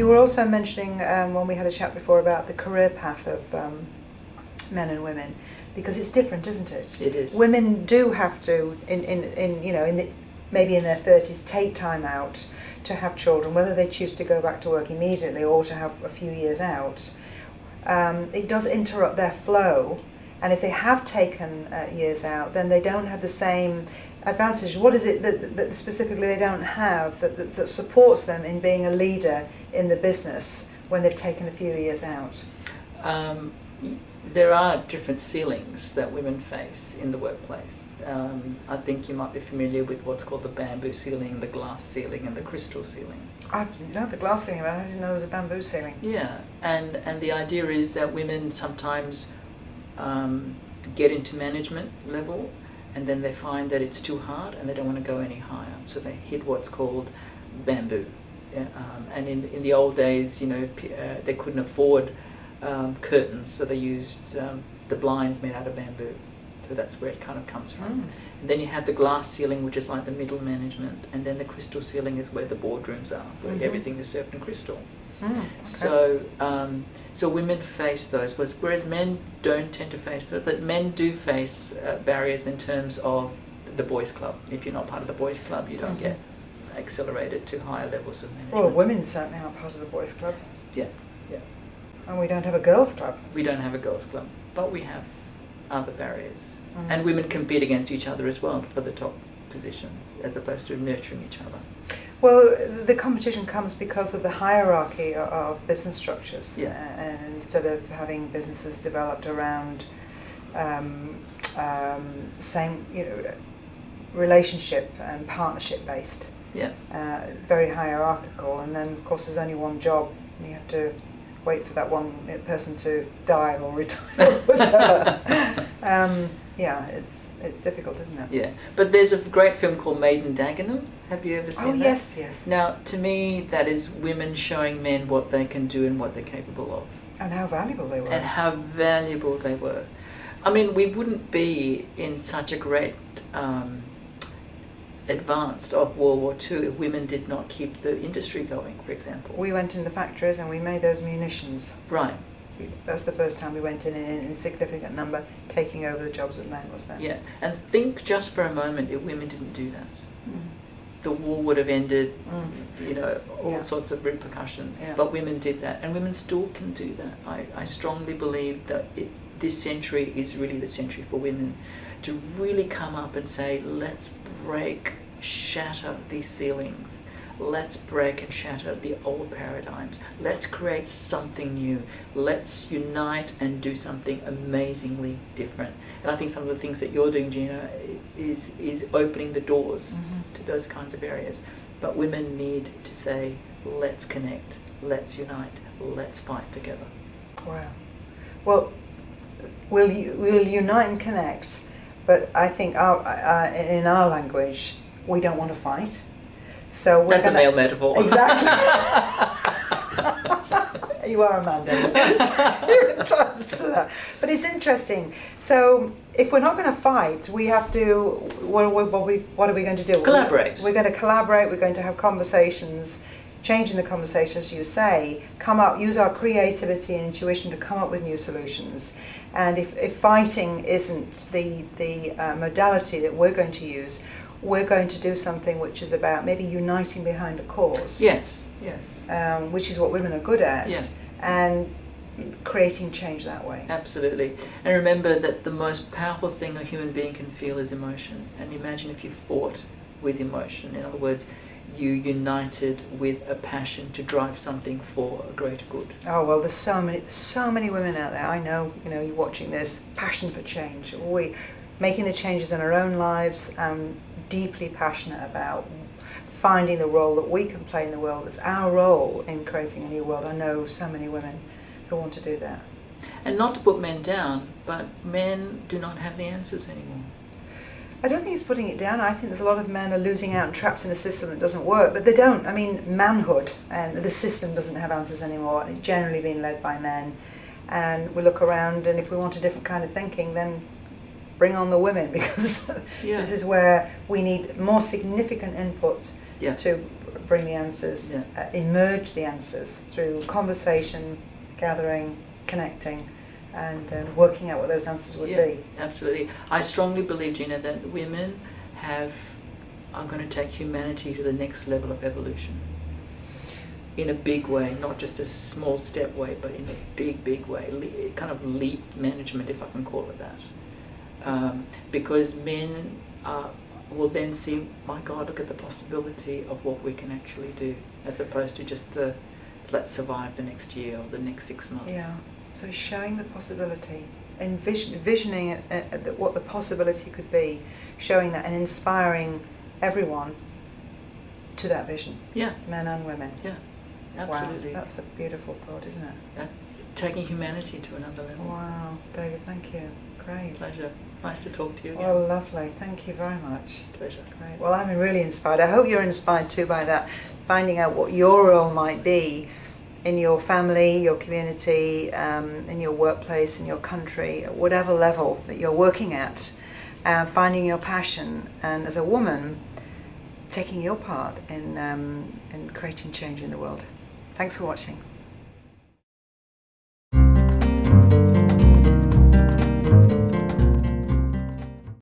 were also mentioning when we had a chat before about the career path of men and women, because it's different, isn't it? It is. Women do have to, maybe in their 30s, take time out to have children, whether they choose to go back to work immediately or to have a few years out. It does interrupt their flow, and if they have taken years out, then they don't have the same advantage. What is it that specifically they don't have that supports them in being a leader in the business when they've taken a few years out? There are different ceilings that women face in the workplace. I think you might be familiar with what's called the bamboo ceiling, the glass ceiling and the crystal ceiling. I know the glass ceiling, but I didn't know there was a bamboo ceiling. Yeah, and the idea is that women sometimes get into management level, and then they find that it's too hard and they don't want to go any higher, so they hit what's called bamboo. And in the old days, they couldn't afford curtains, so they used the blinds made out of bamboo. So that's where it kind of comes from. And then you have the glass ceiling, which is like the middle management, and then the crystal ceiling is where the boardrooms are, where everything is served in crystal. Okay. So women face those, whereas men don't tend to face those, but men do face barriers in terms of the boys' club. If you're not part of the boys' club, you don't get accelerated to higher levels of management. Well, women certainly aren't part of the boys' club. Yeah. And we don't have a girls' club. We don't have a girls' club, but we have other barriers. And women compete against each other as well for the top positions, as opposed to nurturing each other. Well, the competition comes because of the hierarchy of business structures. Yeah. And instead of having businesses developed around same, relationship and partnership based. Yeah. Very hierarchical, and then of course there's only one job, and you have to wait for that one person to die or retire or whatever. It's difficult, isn't it? Yeah, but there's a great film called Maiden Dagenham. Have you ever seen that? Oh, yes. Now, to me, that is women showing men what they can do and what they're capable of. And how valuable they were. And how valuable they were. I mean, we wouldn't be in such a great advanced of World War II if women did not keep the industry going, for example. We went in the factories and we made those munitions. Right. That's the first time we went in significant number, taking over the jobs of men, wasn't it? Yeah, and think just for a moment if women didn't do that. The war would have ended, all sorts of repercussions. Yeah. But women did that, and women still can do that. I strongly believe that this century is really the century for women to really come up and say, let's break, shatter these ceilings. Let's break and shatter the old paradigms. Let's create something new. Let's unite and do something amazingly different. And I think some of the things that you're doing, Gina, is opening the doors to those kinds of areas. But women need to say, let's connect, let's unite, let's fight together. Wow. Well, we'll unite and connect, but I think in our language, we don't want to fight. So that's a male metaphor. Exactly. You are a man, David. But it's interesting. So if we're not going to fight, we have to. What are we going to do? Collaborate. We're going to collaborate. We're going to have conversations, changing the conversations. You say, use our creativity and intuition to come up with new solutions. And if fighting isn't the modality that we're going to use, we're going to do something which is about maybe uniting behind a cause. Yes. Which is what women are good at. Yeah. And creating change that way. Absolutely. And remember that the most powerful thing a human being can feel is emotion. And imagine if you fought with emotion. In other words, you united with a passion to drive something for a greater good. Oh well, there's so many women out there. I know, you're watching this, passion for change. We making the changes in our own lives. Deeply passionate about finding the role that we can play in the world. It's our role in creating a new world. I know so many women who want to do that. And not to put men down, but men do not have the answers anymore. I don't think it's putting it down. I think there's a lot of men are losing out and trapped in a system that doesn't work, but they don't. I mean, manhood and the system doesn't have answers anymore. It's generally being led by men. And we look around, and if we want a different kind of thinking, then bring on the women, because this is where we need more significant input to bring the answers, emerge the answers through conversation, gathering, connecting, and working out what those answers would be. Absolutely. I strongly believe, Gina, that women are going to take humanity to the next level of evolution. In a big way, not just a small step way, but in a big way, kind of leap management, if I can call it that. Because men will then see, my God, look at the possibility of what we can actually do, as opposed to just the let's survive the next year or the next 6 months. Yeah, so showing the possibility, envisioning what the possibility could be, showing that and inspiring everyone to that vision. Yeah. Men and women. Yeah, absolutely. Wow, that's a beautiful thought, isn't it? Taking humanity to another level. Wow, David, thank you. Great. Pleasure. Nice to talk to you again. Well, lovely. Thank you very much. Pleasure. Great. Well, I'm really inspired. I hope you're inspired too by that, finding out what your role might be in your family, your community, in your workplace, in your country, at whatever level that you're working at, finding your passion, and as a woman, taking your part in creating change in the world. Thanks for watching.